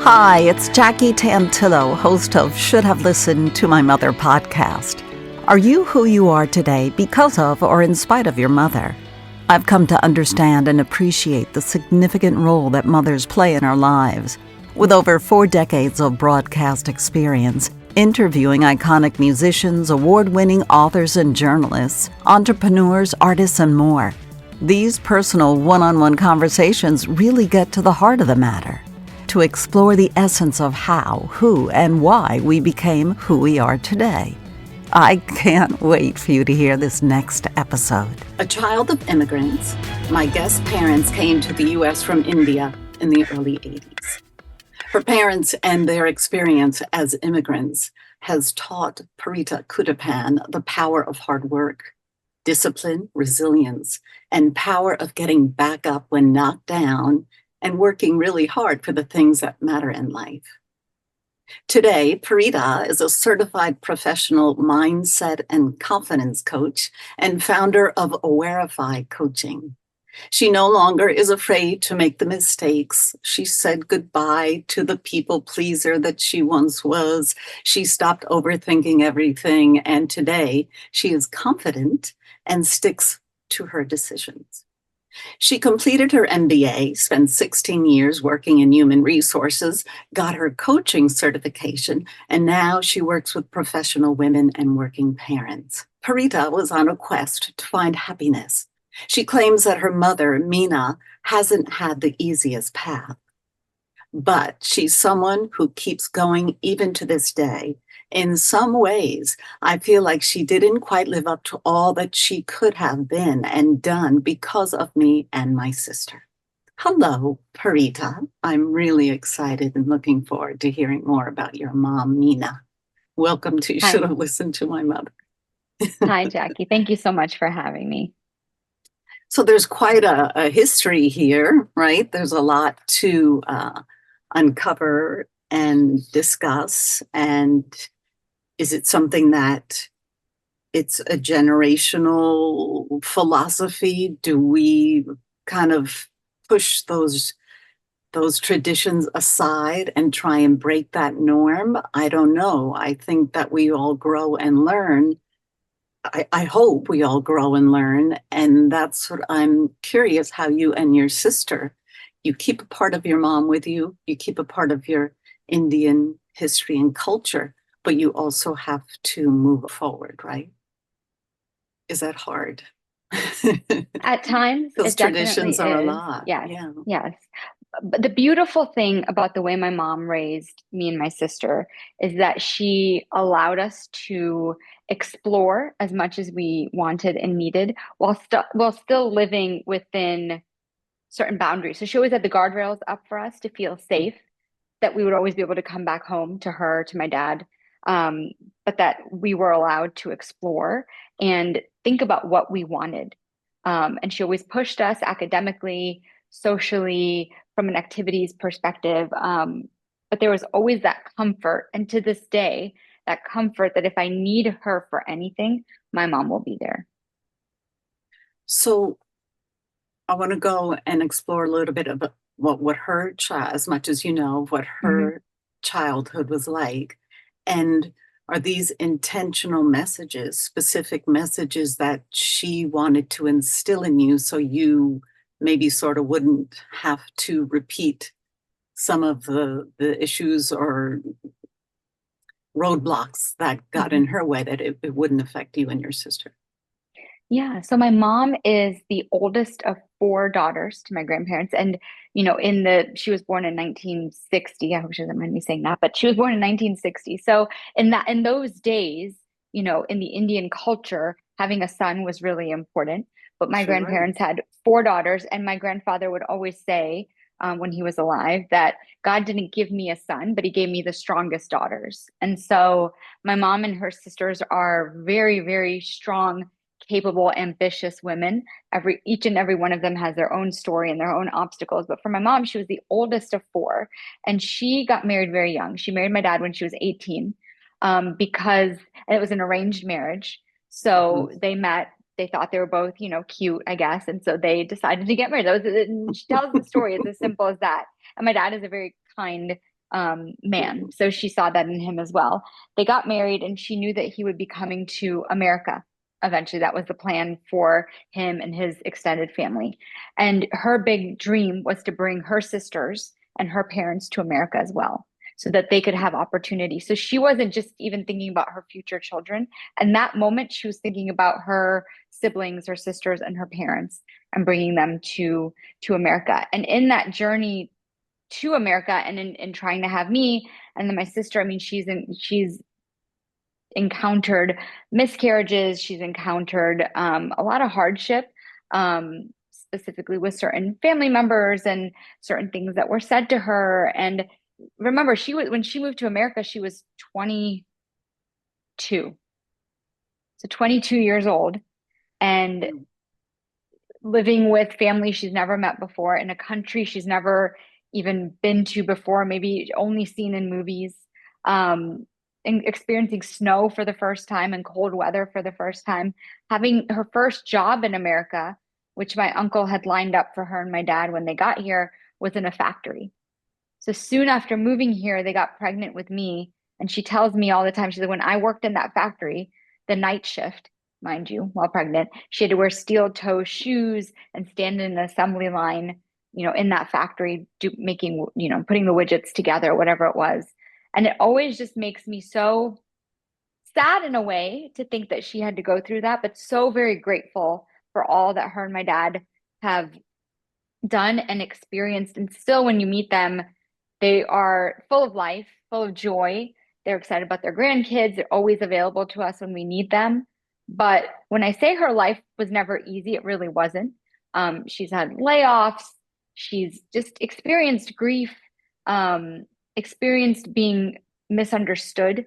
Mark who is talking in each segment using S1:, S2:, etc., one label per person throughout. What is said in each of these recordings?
S1: Hi, it's Jackie Tantillo, host of Should Have Listened to My Mother podcast. Are you who you are today because of or in spite of your mother? I've come to understand and appreciate the significant role that mothers play in our lives. With over 4 decades of broadcast experience, interviewing iconic musicians, award-winning authors and journalists, entrepreneurs, artists, and more, these personal one-on-one conversations really get to the heart of the matter, to explore the essence of how, who, and why we became who we are today. I can't wait for you to hear this next episode. A child of immigrants, my guest parents came to the U.S. from India in the early 80s. Her parents and their experience as immigrants has taught Parita Kuttappan the power of hard work, discipline, resilience, and power of getting back up when knocked down and working really hard for the things that matter in life. Today, Parita is a certified professional mindset and confidence coach and founder of Awarify Coaching. She no longer is afraid to make the mistakes. She said goodbye to the people pleaser that she once was. She stopped overthinking everything, and today she is confident and sticks to her decisions. She completed her MBA, spent 16 years working in human resources, got her coaching certification, and now she works with professional women and working parents. Parita was on a quest to find happiness. She claims that her mother, Mina, hasn't had the easiest path, but she's someone who keeps going even to this day. In some ways, I feel like she didn't quite live up to all that she could have been and done because of me and my sister. Hello, Parita. I'm really excited and looking forward to hearing more about your mom, Mina. Welcome to
S2: Hi.
S1: Should Have Listened to My Mother.
S2: Hi, Jackie. Thank you so much for having me.
S1: So there's quite a history here, right? There's a lot to uncover and discuss. And is it something that it's a generational philosophy? Do we kind of push those traditions aside and try and break that norm? I don't know. I think that we all grow and learn. I hope we all grow and learn. And that's what I'm curious how you and your sister, you keep a part of your mom with you, you keep a part of your Indian history and culture, but you also have to move forward, right? Is that hard?
S2: At times,
S1: Those
S2: it definitely
S1: traditions are a
S2: is.
S1: lot.
S2: Yes,
S1: Yeah.
S2: yes. But the beautiful thing about the way my mom raised me and my sister is that she allowed us to explore as much as we wanted and needed while still living within certain boundaries. So she always had the guardrails up for us to feel safe, that we would always be able to come back home to her, to my dad, um, but that we were allowed to explore and think about what we wanted. And she always pushed us academically, socially, from an activities perspective. But there was always that comfort. And to this day, that comfort that if I need her for anything, my mom will be there.
S1: So I want to go and explore a little bit of what her child, as much as you know, what
S2: Mm-hmm.
S1: her childhood was like. And are these intentional messages, specific messages that she wanted to instill in you so you maybe sort of wouldn't have to repeat some of the issues or roadblocks that got
S2: Mm-hmm.
S1: in her way, that it wouldn't affect you and your sister?
S2: Yeah, so my mom is the oldest of 4 daughters to my grandparents. And, she was born in 1960. I hope she doesn't mind me saying that, but she was born in 1960. So in those days, in the Indian culture, having a son was really important. But my
S1: Sure.
S2: grandparents had 4 daughters, and my grandfather would always say, when he was alive, that God didn't give me a son, but he gave me the strongest daughters. And so my mom and her sisters are very, very strong, capable, ambitious women. Each and every one of them has their own story and their own obstacles. But for my mom, she was the oldest of 4, and she got married very young. She married my dad when she was 18, and it was an arranged marriage.
S1: Mhm.
S2: So they met they thought they were both, cute, I guess. And so they decided to get married. And she tells the story. It's as simple as that. And my dad is a very kind man. So she saw that in him as well. They got married and she knew that he would be coming to America eventually. That was the plan for him and his extended family. And her big dream was to bring her sisters and her parents to America as well, so that they could have opportunity. So she wasn't just even thinking about her future children. And that moment, she was thinking about her siblings, her sisters, and her parents, and bringing them to America. And in that journey to America, and in trying to have me and then my sister, I mean, she's encountered miscarriages. She's encountered a lot of hardship, specifically with certain family members and certain things that were said to her. And remember, when she moved to America, she was 22. So 22 years old and living with family she's never met before in a country she's never even been to before, maybe only seen in movies, and experiencing snow for the first time and cold weather for the first time, having her first job in America, which my uncle had lined up for her and my dad when they got here, was in a factory. So soon after moving here, they got pregnant with me. And she tells me all the time, she's like, when I worked in that factory, the night shift, mind you, while pregnant, she had to wear steel toe shoes and stand in an assembly line, in that factory, making, putting the widgets together, whatever it was. And it always just makes me so sad in a way to think that she had to go through that, but so very grateful for all that her and my dad have done and experienced. And still, when you meet them, they are full of life, full of joy. They're excited about their grandkids. They're always available to us when we need them. But when I say her life was never easy, it really wasn't. She's had layoffs. She's just experienced grief, experienced being misunderstood,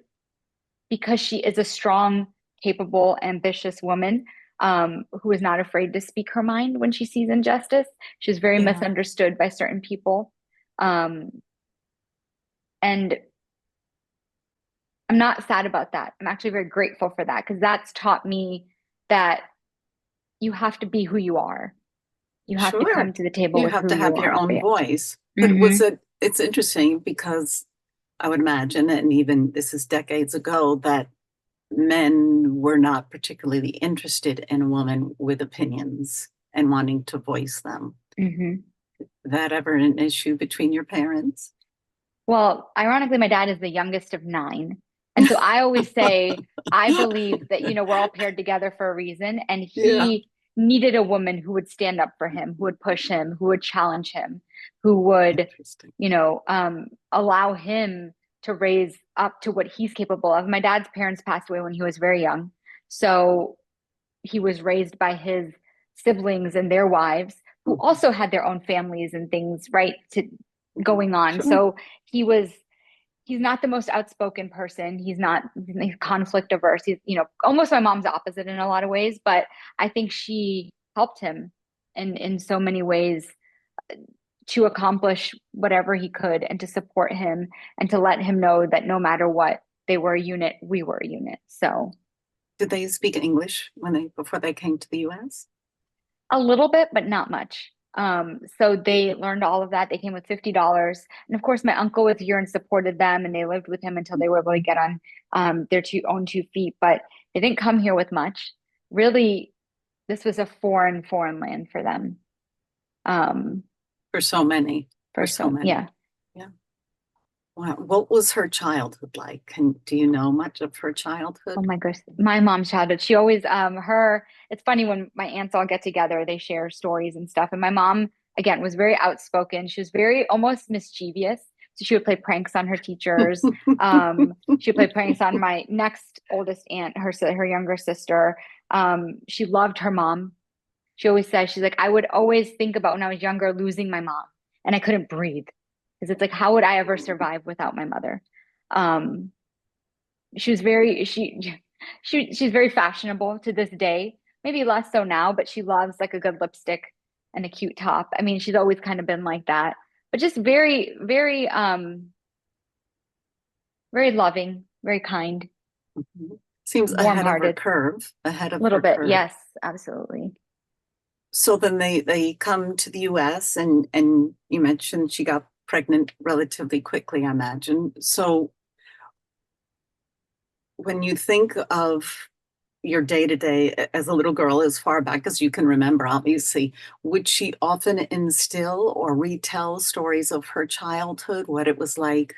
S2: because she is a strong, capable, ambitious woman, who is not afraid to speak her mind when she sees injustice. She's very misunderstood by certain people. And I'm not sad about that. I'm actually very grateful for that, because that's taught me that you have to be who you are. You have to come to the table
S3: You
S2: with
S3: have
S2: who
S3: to have
S2: you
S3: your
S2: want to
S3: own
S2: be.
S3: voice. But it's interesting because I would imagine, and even this is decades ago, that men were not particularly interested in a woman with opinions and wanting to voice them. That ever an issue between your parents?
S2: Well, ironically, my dad is the youngest of 9. And so I always say, I believe that, we're all paired together for a reason. And he needed a woman who would stand up for him, who would push him, who would challenge him, who would, allow him to raise up to what he's capable of. My dad's parents passed away when he was very young. So he was raised by his siblings and their wives, who also had their own families and things, right, going on. So he's not the most outspoken person. He's conflict averse. He's, almost my mom's opposite in a lot of ways, but I think she helped him in so many ways to accomplish whatever he could, and to support him, and to let him know that no matter what, they were a unit, we were a unit. So
S3: did they speak English before they came to the US?
S2: A little bit, but not much. So they learned all of that. They came with $50. And of course, my uncle was here and supported them, and they lived with him until they were able to get on their own 2 feet. But they didn't come here with much. Really, this was a foreign land for them.
S3: For so many.
S2: For so many. Yeah.
S3: Wow. What was her childhood like? Do you know much of her childhood?
S2: Oh my gosh, my mom's childhood. She always, it's funny when my aunts all get together, they share stories and stuff. And my mom, again, was very outspoken. She was very almost mischievous. So she would play pranks on her teachers. She would play pranks on my next oldest aunt, her younger sister. She loved her mom. She always says, she's like, I would always think about when I was younger, losing my mom, and I couldn't breathe. Because it's like, how would I ever survive without my mother? She's very fashionable to this day. Maybe less so now, but she loves like a good lipstick and a cute top. I mean, she's always kind of been like that, but just very, very, very loving, very kind.
S3: Seems ahead of her curve.
S2: A little bit, yes, absolutely.
S3: So then they come to the US, and you mentioned she got pregnant relatively quickly, I imagine. So when you think of your day to day as a little girl, as far back as you can remember, obviously, would she often instill or retell stories of her childhood, what it was like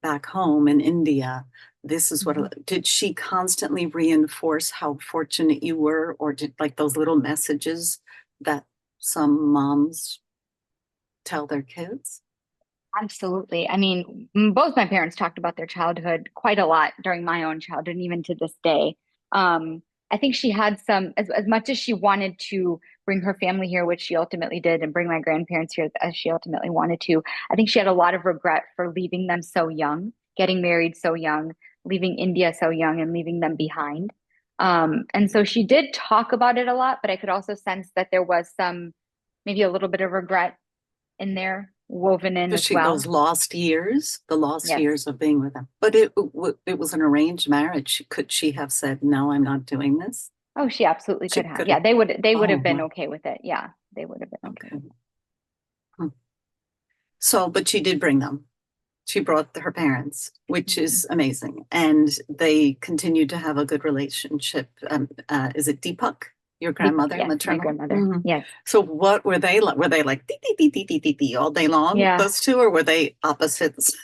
S3: back home in India? This is what, did she constantly reinforce how fortunate you were, or did like those little messages that some moms tell their kids?
S2: Absolutely. I mean, both my parents talked about their childhood quite a lot during my own childhood, and even to this day. I think she had some, as much as she wanted to bring her family here, which she ultimately did, and bring my grandparents here as she ultimately wanted to. I think she had a lot of regret for leaving them so young, getting married so young, leaving India so young, and leaving them behind. And so she did talk about it a lot, but I could also sense that there was some, maybe a little bit of regret in there woven in as
S3: Especially those
S2: well.
S3: lost years, the lost
S2: Yes.
S3: years of being with them. But it was an arranged marriage. Could she have said, "No, I'm not doing this"?
S2: Oh, she absolutely
S3: She
S2: could have.
S3: could
S2: Yeah,
S3: have.
S2: they would have
S3: Oh
S2: been
S3: my.
S2: okay with it. Yeah, they would have been okay
S3: Okay.
S2: with it.
S3: Hmm. So, but she did bring them. She brought her parents, which
S2: Mhm.
S3: is amazing, and they continued to have a good relationship. Is it Deepak, your grandmother,
S2: Yes, my
S3: maternal?
S2: grandmother.
S3: Mhm.
S2: Yes.
S3: So, what were they like? Were they like dee, dee, dee, dee, dee, dee, dee all day long,
S2: Yeah.
S3: those two, or were they opposites?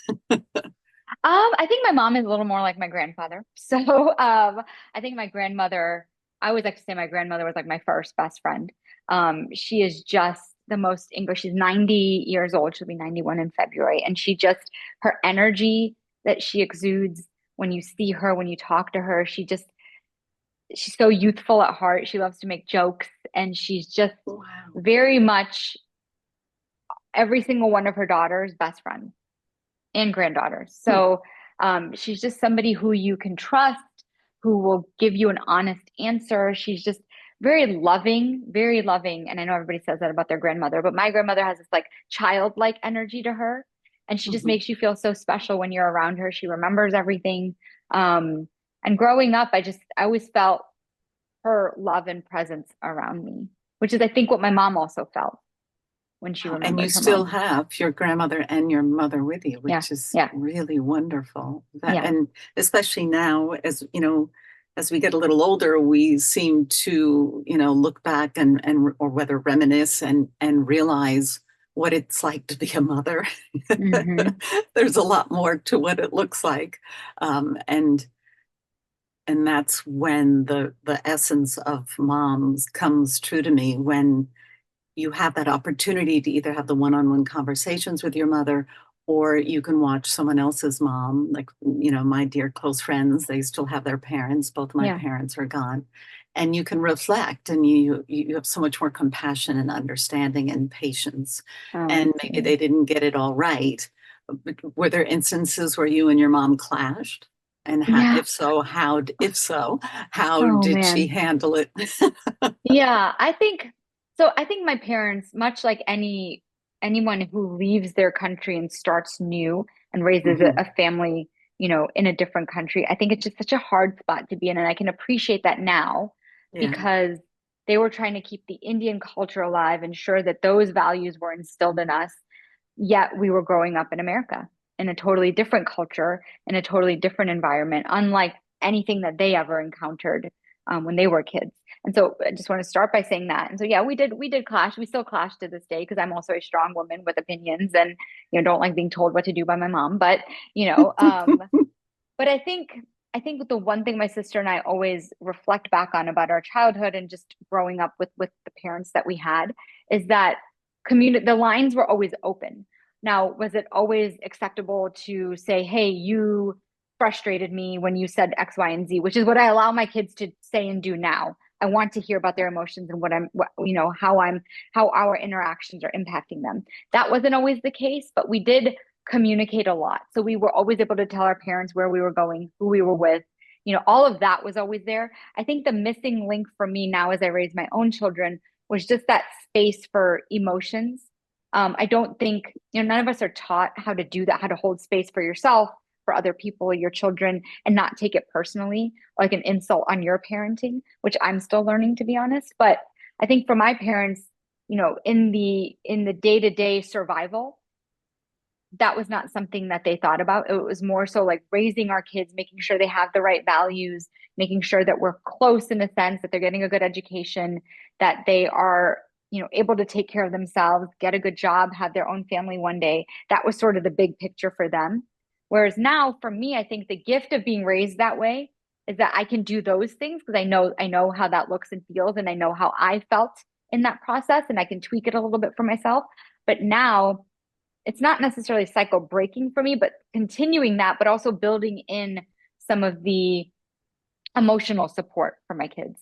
S2: I think my mom is a little more like my grandfather. So, I think my grandmother, I always like to say my grandmother was like my first best friend. She is just the most English. She's 90 years old. She'll be 91 in February. And she just, her energy that she exudes when you see her, when you talk to her, she's so youthful at heart. She loves to make jokes, and she's just
S3: Wow.
S2: very much every single one of her daughters' best friend and granddaughters.
S3: Hmm.
S2: So she's just somebody who you can trust, who will give you an honest answer. She's just very loving, very loving. And I know everybody says that about their grandmother, but my grandmother has this like childlike energy to her. And she just
S3: Mhm.
S2: makes you feel so special when you're around her. She remembers everything. And growing up, I always felt her love and presence around me, which is, I think, what my mom also felt when she
S3: Wow. And you
S2: remembered her
S3: still
S2: mom.
S3: have your grandmother and your mother with you,
S2: Yeah,
S3: which is
S2: yeah,
S3: really wonderful. That,
S2: yeah.
S3: and especially now, as you know, as we get a little older, we seem to, look back and or whether reminisce and realize what it's like to be a mother.
S2: Hmm.
S3: There's a lot more to what it looks like, and that's when the essence of moms comes true to me, when you have that opportunity to either have the one-on-one conversations with your mother, or you can watch someone else's mom. Like, my dear close friends, they still have their parents. Both my
S2: Yeah.
S3: parents are gone. And you can reflect, and you have so much more compassion and understanding and patience.
S2: Oh,
S3: And maybe
S2: absolutely.
S3: they didn't get it all right. But were there instances where you and your mom clashed? And
S2: Yeah.
S3: how
S2: Oh
S3: did she
S2: man.
S3: handle it?
S2: Yeah, I think so. I think my parents, much like anyone who leaves their country and starts new and raises a,
S3: Mhm.
S2: a family, in a different country, I think it's just such a hard spot to be in. And I can appreciate that now
S3: Yeah.
S2: because they were trying to keep the Indian culture alive, ensure that those values were instilled in us. Yet we were growing up in America in a totally different culture, in a totally different environment, unlike anything that they ever encountered when they were kids. And so I just want to start by saying that. And so yeah, we did clash. We still clash to this day because I'm also a strong woman with opinions and don't like being told what to do by my mom. But you know, um, but I think the one thing my sister and I always reflect back on about our childhood and just growing up with the parents that we had is that the lines were always open. Now, was it always acceptable to say, "Hey, you frustrated me when you said X, Y, and Z," which is what I allow my kids to say and do now. I want to hear about their emotions and how our interactions are impacting them. That wasn't always the case, but we did communicate a lot. So we were always able to tell our parents where we were going, who we were with. All of that was always there. I think the missing link for me now as I raise my own children was just that space for emotions. I don't think, none of us are taught how to do that, how to hold space for yourself for other people, your children, and not take it personally, like an insult on your parenting, which I'm still learning, to be honest. But I think for my parents, in the day-to-day survival, that was not something that they thought about. It was more so like raising our kids, making sure they have the right values, making sure that we're close in a sense, that they're getting a good education, that they are, able to take care of themselves, get a good job, have their own family one day. That was sort of the big picture for them. Whereas now for me, I think the gift of being raised that way is that I can do those things because I know how that looks and feels, and I know how I felt in that process, and I can tweak it a little bit for myself. But now it's not necessarily cycle breaking for me, but continuing that, but also building in some of the emotional support for my kids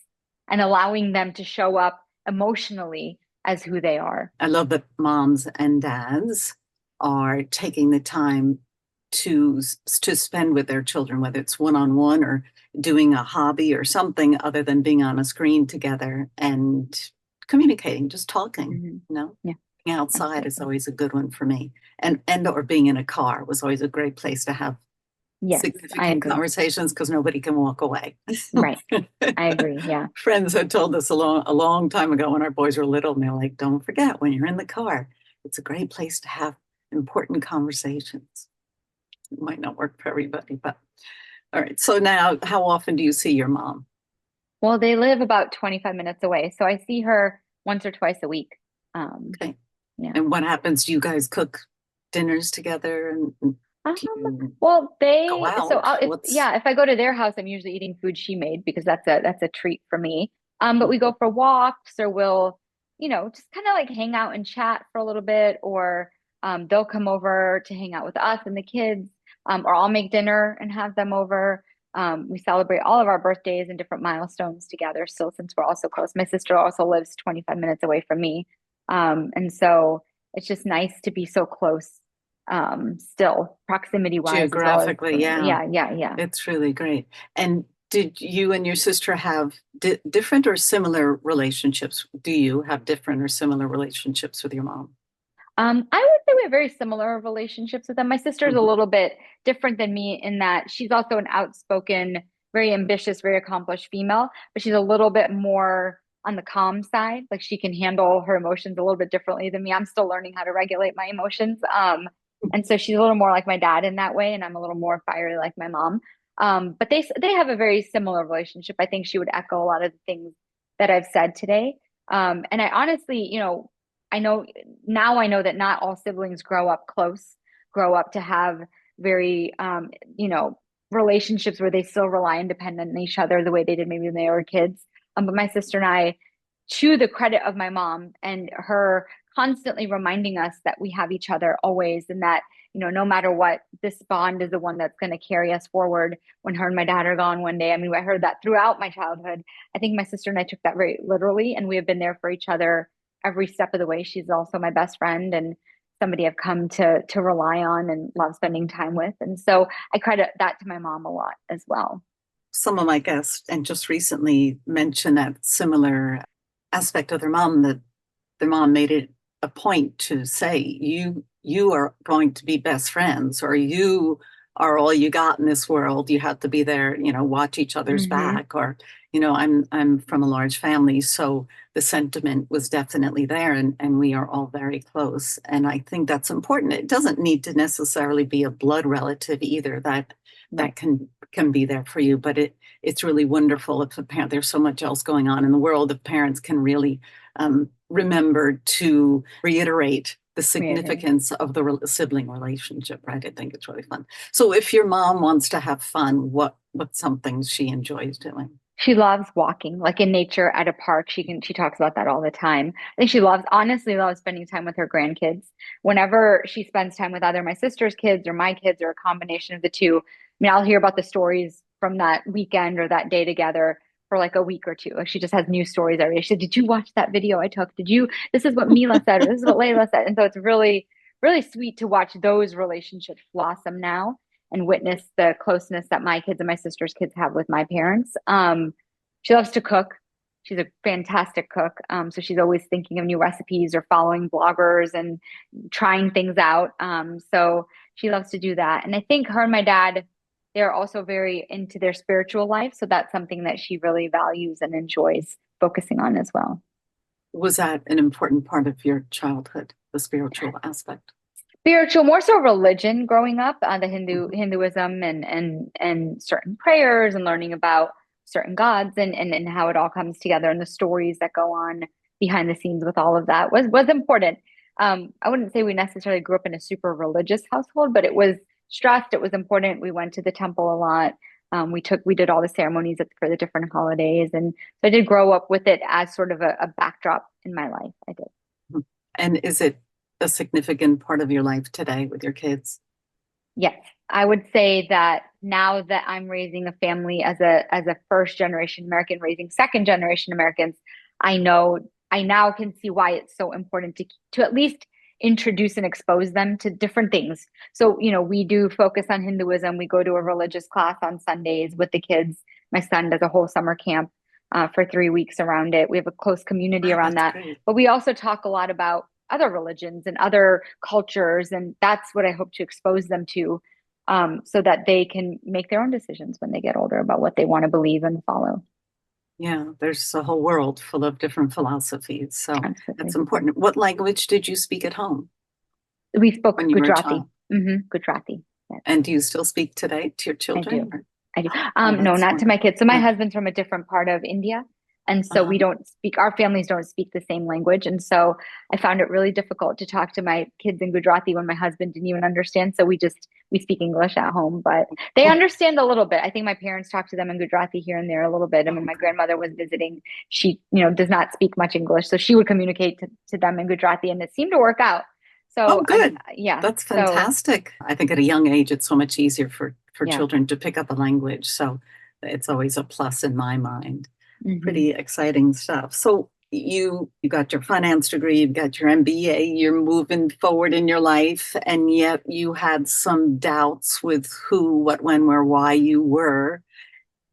S2: and allowing them to show up emotionally as who they are.
S3: I love that moms and dads are taking the time to spend with their children, whether it's one-on-one or doing a hobby or something other than being on a screen together and communicating, just talking,
S2: Yeah.
S3: Being outside is always a good one for me. And or being in a car was always a great place to have significant conversations because nobody can walk away.
S2: Right. I agree. Yeah.
S3: Friends had told us a long time ago when our boys were little, and they're like, don't forget when you're in the car, it's a great place to have important conversations. It might not work for everybody, but all right. So now, how often do you see your mom?
S2: Well, they live about 25 minutes away. So I see her once or twice a week.
S3: Okay.
S2: Yeah.
S3: And what happens? Do you guys cook dinners together? And
S2: well,
S3: go out?
S2: So if I go to their house, I'm usually eating food she made because that's a treat for me. But we go for walks, or we'll, just kind of like hang out and chat for a little bit, or they'll come over to hang out with us and the kids, or I'll make dinner and have them over. We celebrate all of our birthdays and different milestones together. Still, since we're also close, my sister also lives 25 minutes away from me. And so it's just nice to be so close, still proximity wise.
S3: Geographically,
S2: yeah.
S3: It's really great. And did you and your sister have different or similar relationships? Do you have different or similar relationships with your mom?
S2: I would say we have very similar relationships with them. My sister's a little bit different than me in that she's also an outspoken, very ambitious, very accomplished female, but she's a little bit more on the calm side. Like she can handle her emotions a little bit differently than me. I'm still learning how to regulate my emotions. And so she's a little more like my dad in that way, and I'm a little more fiery like my mom. But they have a very similar relationship. I think she would echo a lot of the things that I've said today. And I honestly, I know that not all siblings grow up close, grow up to have very, relationships where they still rely and depend on each other the way they did maybe when they were kids. But my sister and I, to the credit of my mom and her constantly reminding us that we have each other always, and that, no matter what, this bond is the one that's going to carry us forward when her and my dad are gone one day. I mean, I heard that throughout my childhood. I think my sister and I took that very literally, and we have been there for each other every step of the way. She's also my best friend and somebody I've come to rely on and love spending time with. And so I credit that to my mom a lot as well.
S3: Some of my guests, and just recently, mentioned that similar aspect of their mom, that their mom made it a point to say, you are going to be best friends, or you are all you got in this world. You have to be there, watch each other's back, or, I'm from a large family, so the sentiment was definitely there, and we are all very close. And I think that's important. It doesn't need to necessarily be a blood relative either, that can be there for you, but it's really wonderful if a parent, there's so much else going on in the world, if parents can really remember to reiterate the significance of the sibling relationship, right? I think it's really fun. So if your mom wants to have fun, what's something she enjoys doing?
S2: She loves walking, like in nature at a park. She talks about that all the time. I think she honestly loves spending time with her grandkids. Whenever she spends time with either my sister's kids or my kids or a combination of the two, I mean, I'll hear about the stories from that weekend or that day together for like a week or two. Like she just has new stories every day. She said, "Did you watch that video I took? This is what Mila said, or this is what Layla said." And so it's really, really sweet to watch those relationships blossom now and witness the closeness that my kids and my sister's kids have with my parents. She loves to cook. She's a fantastic cook. So she's always thinking of new recipes or following bloggers and trying things out. So she loves to do that. And I think her and my dad, they're also very into their spiritual life. So that's something that she really values and enjoys focusing on as well.
S3: Was that an important part of your childhood, the spiritual aspect?
S2: Spiritual, more so religion growing up, the Hinduism and certain prayers and learning about certain gods and how it all comes together and the stories that go on behind the scenes with all of that was important. I wouldn't say we necessarily grew up in a super religious household, but it was stressed. It was important. We went to the temple a lot. We did all the ceremonies for the different holidays. And so I did grow up with it as sort of a backdrop in my life. I did.
S3: And is it a significant part of your life today with your kids?
S2: Yes, I would say that now that I'm raising a family as a first generation American, raising second generation Americans, I now can see why it's so important to at least introduce and expose them to different things. So, we do focus on Hinduism. We go to a religious class on Sundays with the kids. My son does a whole summer camp for 3 weeks around it. We have a close community around that.
S3: Great.
S2: But we also talk a lot about other religions and other cultures. And that's what I hope to expose them to, so that they can make their own decisions when they get older about what they want to believe and follow.
S3: Yeah, there's a whole world full of different philosophies. So
S2: Absolutely.
S3: that's important. What language did you speak at home?
S2: We spoke
S3: when you were a
S2: Gujarati.
S3: child?
S2: Gujarati. Yes.
S3: And do you still speak today to your children?
S2: I do.
S3: Oh,
S2: No,
S3: that's
S2: not to my kids. So my
S3: Yeah.
S2: husband's from a different part of India. And so our families don't speak the same language. And so I found it really difficult to talk to my kids in Gujarati when my husband didn't even understand. So we speak English at home, but they understand a little bit. I think my parents talk to them in Gujarati here and there a little bit. I mean, my grandmother was visiting. She, does not speak much English. So she would communicate to them in Gujarati, and it seemed to work out. So
S3: good.
S2: Yeah.
S3: That's fantastic. I think at a young age, it's so much easier for
S2: Yeah.
S3: children to pick up a language. So it's always a plus in my mind.
S2: Mhm.
S3: Pretty exciting stuff. So you got your finance degree, you've got your MBA, you're moving forward in your life, and yet you had some doubts with who, what, when, where, why you were.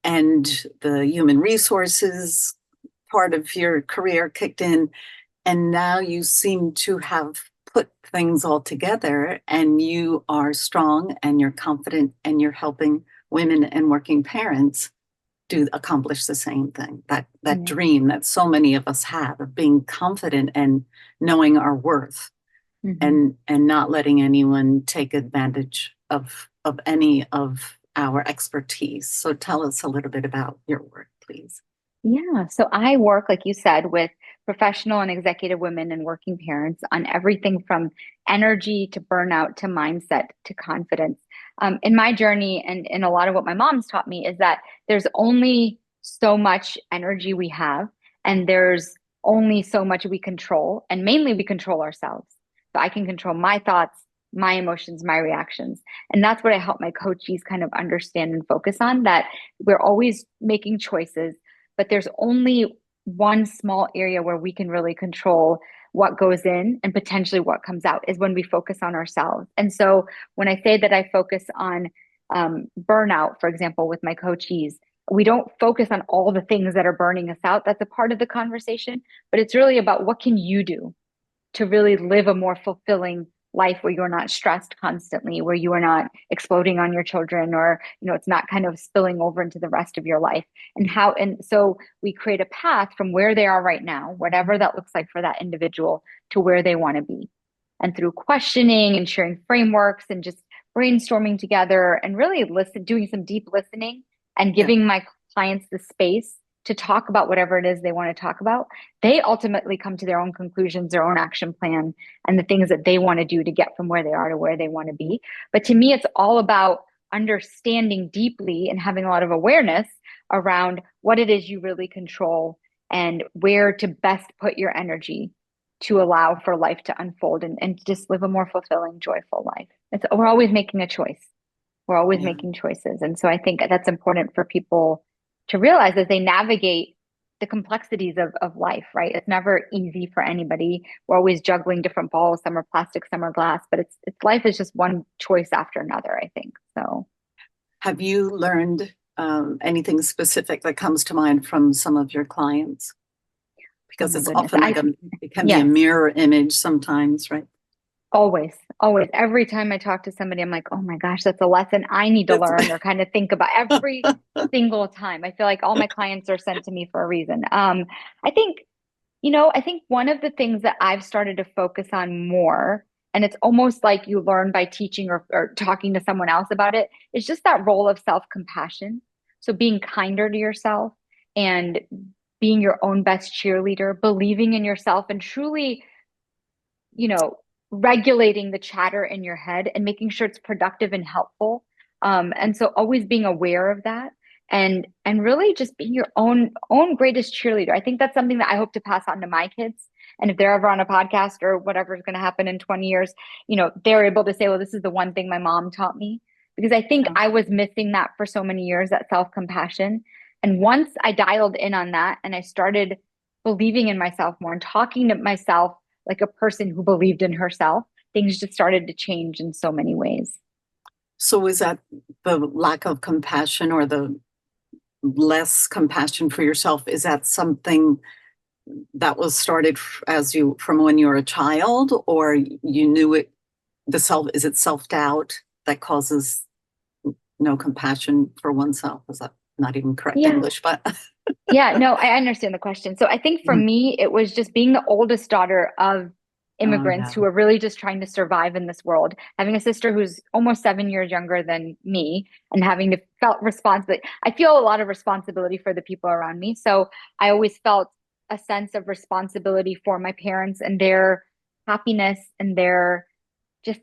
S3: And the human resources part of your career kicked in, and now you seem to have put things all together, and you are strong and you're confident and you're helping women and working parents accomplish the same thing, that dream that so many of us have of being confident and knowing our worth, and not letting anyone take advantage of any of our expertise. So tell us a little bit about your work, please.
S2: Yeah. So I work, like you said, with professional and executive women and working parents on everything from energy to burnout to mindset to confidence. In my journey, and a lot of what my mom's taught me is that there's only so much energy we have, and there's only so much we control, and mainly we control ourselves. So I can control my thoughts, my emotions, my reactions. And that's what I help my coachees kind of understand and focus on, that we're always making choices, but there's only one small area where we can really control what goes in and potentially what comes out, is when we focus on ourselves. And so when I say that I focus on burnout, for example, with my coachees, we don't focus on all the things that are burning us out. That's a part of the conversation, but it's really about what can you do to really live a more fulfilling life, where you're not stressed constantly, where you are not exploding on your children, or it's not kind of spilling over into the rest of your life. And so we create a path from where they are right now, whatever that looks like for that individual, to where they want to be. And through questioning and sharing frameworks and just brainstorming together and really doing some deep listening and giving my clients the space to talk about whatever it is they want to talk about, they ultimately come to their own conclusions, their own action plan, and the things that they want to do to get from where they are to where they want to be. But to me, it's all about understanding deeply and having a lot of awareness around what it is you really control and where to best put your energy to allow for life to unfold and just live a more fulfilling, joyful life. We're always making a choice. We're always making choices. And so I think that's important for people to realize as they navigate the complexities of life, right? It's never easy for anybody. We're always juggling different balls. Some are plastic, some are glass, but it's life is just one choice after another, I think. So
S3: have you learned anything specific that comes to mind from some of your clients? Because it's often it can be a mirror image sometimes, right?
S2: Always, always. Every time I talk to somebody, I'm like, oh my gosh, that's a lesson I need to
S3: It's
S2: learn or kind of think about every single time. I feel like all my clients are sent to me for a reason. I think, I think one of the things that I've started to focus on more, and it's almost like you learn by teaching or talking to someone else about it, is just that role of self-compassion. So being kinder to yourself and being your own best cheerleader, believing in yourself and truly you know, regulating the chatter in your head and making sure it's productive and helpful. And so always being aware of that and really just being your own greatest cheerleader. I think that's something that I hope to pass on to my kids. And if they're ever on a podcast or whatever is going to happen in 20 years, they're able to say, well, this is the one thing my mom taught me. Because I think
S3: Yeah.
S2: I was missing that for so many years, that self-compassion. And once I dialed in on that and I started believing in myself more and talking to myself like a person who believed in herself, things just started to change in so many ways.
S3: So is that the lack of compassion or the less compassion for yourself? Is that something that was started from when you were a child, or you knew it? Is it self-doubt that causes no compassion for oneself? Is that not even correct
S2: Yeah.
S3: English, but
S2: Yeah, no, I understand the question. So I think for me, it was just being the oldest daughter of immigrants who
S3: yeah.
S2: are really just trying to survive in this world. Having a sister who's almost 7 years younger than me and having to felt responsibility. I feel a lot of responsibility for the people around me. So I always felt a sense of responsibility for my parents and their happiness and their just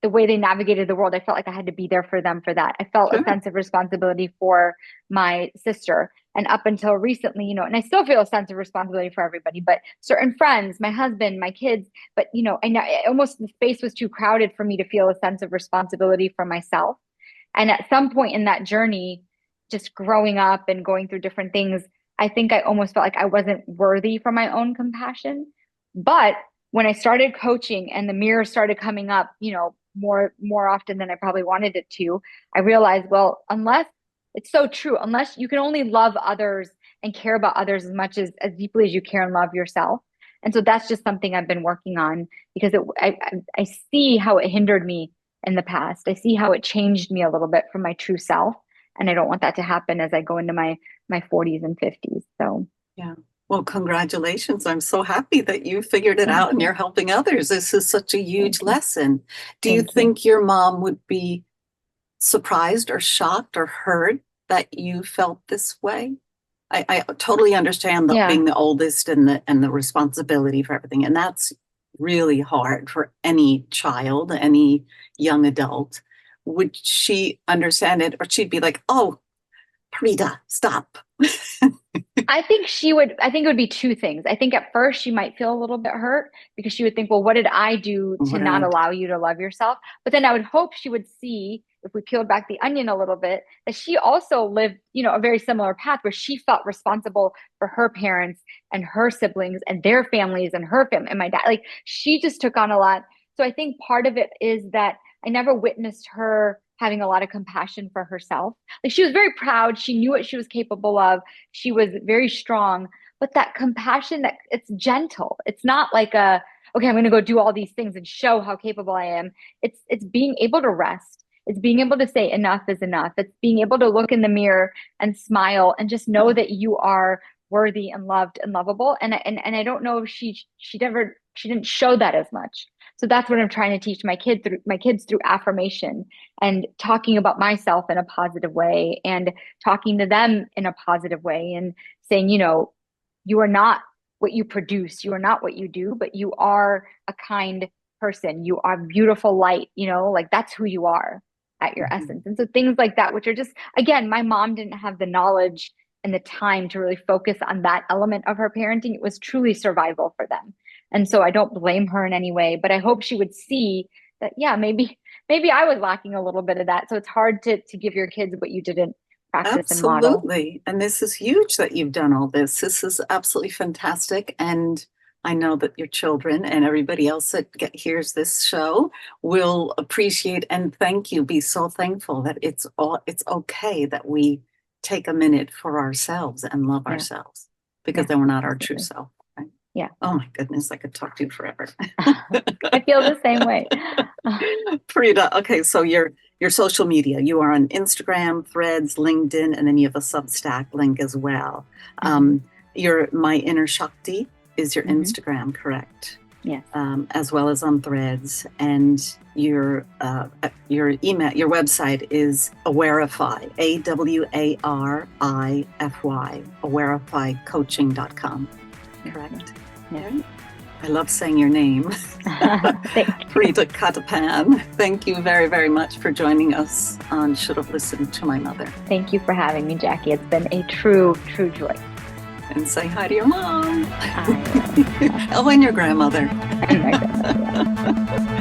S2: the way they navigated the world. I felt like I had to be there for them for that. I felt a
S3: Sure.
S2: sense of responsibility for my sister. And up until recently, and I still feel a sense of responsibility for everybody, but certain friends, my husband, my kids, but I know almost the space was too crowded for me to feel a sense of responsibility for myself. And at some point in that journey, just growing up and going through different things, I think I almost felt like I wasn't worthy for my own compassion. But when I started coaching and the mirror started coming up, more often than I probably wanted it to, I realized, well, unless it's so true, unless you can only love others and care about others as deeply as you care and love yourself. And so that's just something I've been working on because I see how it hindered me in the past. I see how it changed me a little bit from my true self. And I don't want that to happen as I go into my 40s and 50s. So
S3: Yeah. Well, congratulations. I'm so happy that you figured it out and you're helping others. This is such a huge lesson. Do you think your mom would be surprised or shocked or hurt that you felt this way? I totally understand that being the oldest and the responsibility for everything. And that's really hard for any child, any young adult. Would she understand it, or she'd be like, oh, Parita, stop?
S2: I think it would be two things. I think at first she might feel a little bit hurt because she would think, well, what did I do to not allow you to love yourself? But then I would hope she would see, if we peeled back the onion a little bit, that she also lived, a very similar path where she felt responsible for her parents and her siblings and their families and her family and my dad. Like she just took on a lot. So I think part of it is that I never witnessed her having a lot of compassion for herself. Like she was very proud. She knew what she was capable of. She was very strong, but that compassion, that it's gentle. It's not like okay, I'm going to go do all these things and show how capable I am. It's being able to rest. It's being able to say enough is enough. It's being able to look in the mirror and smile and just know that you are worthy and loved and lovable. And I don't know if she didn't show that as much. So that's what I'm trying to teach my kids through affirmation and talking about myself in a positive way and talking to them in a positive way and saying, you are not what you produce, you are not what you do, but you are a kind person. You are beautiful light, like that's who you are at your essence. And so things like that, which are just, again, my mom didn't have the knowledge and the time to really focus on that element of her parenting. It was truly survival for them. And so I don't blame her in any way, but I hope she would see that, yeah, maybe I was lacking a little bit of that. So it's hard to give your kids what you didn't practice and model.
S3: Absolutely. And this is huge that you've done all this. This is absolutely fantastic. And I know that your children and everybody else that hears this show will appreciate and thank you. Be so thankful that it's okay that we take a minute for ourselves and love ourselves, because then we're not our true self. Right?
S2: Yeah.
S3: Oh my goodness, I could talk to you forever.
S2: I feel the same way.
S3: Parita, okay, so your social media, you are on Instagram, Threads, LinkedIn, and then you have a Substack link as well. Your My Inner Shakti is your Instagram, correct?
S2: Yes.
S3: As well as on Threads, and your email, your website is Awarify, AWARIFY, Awarifycoaching.com. Correct.
S2: Yeah.
S3: I love saying your name. Parita Kuttappan. Thank you very, very much for joining us on Should Have Listened to My Mother.
S2: Thank you for having me, Jackie. It's been a true joy.
S3: And say hi to your mom. Oh, and your grandmother.
S2: And my grandmother.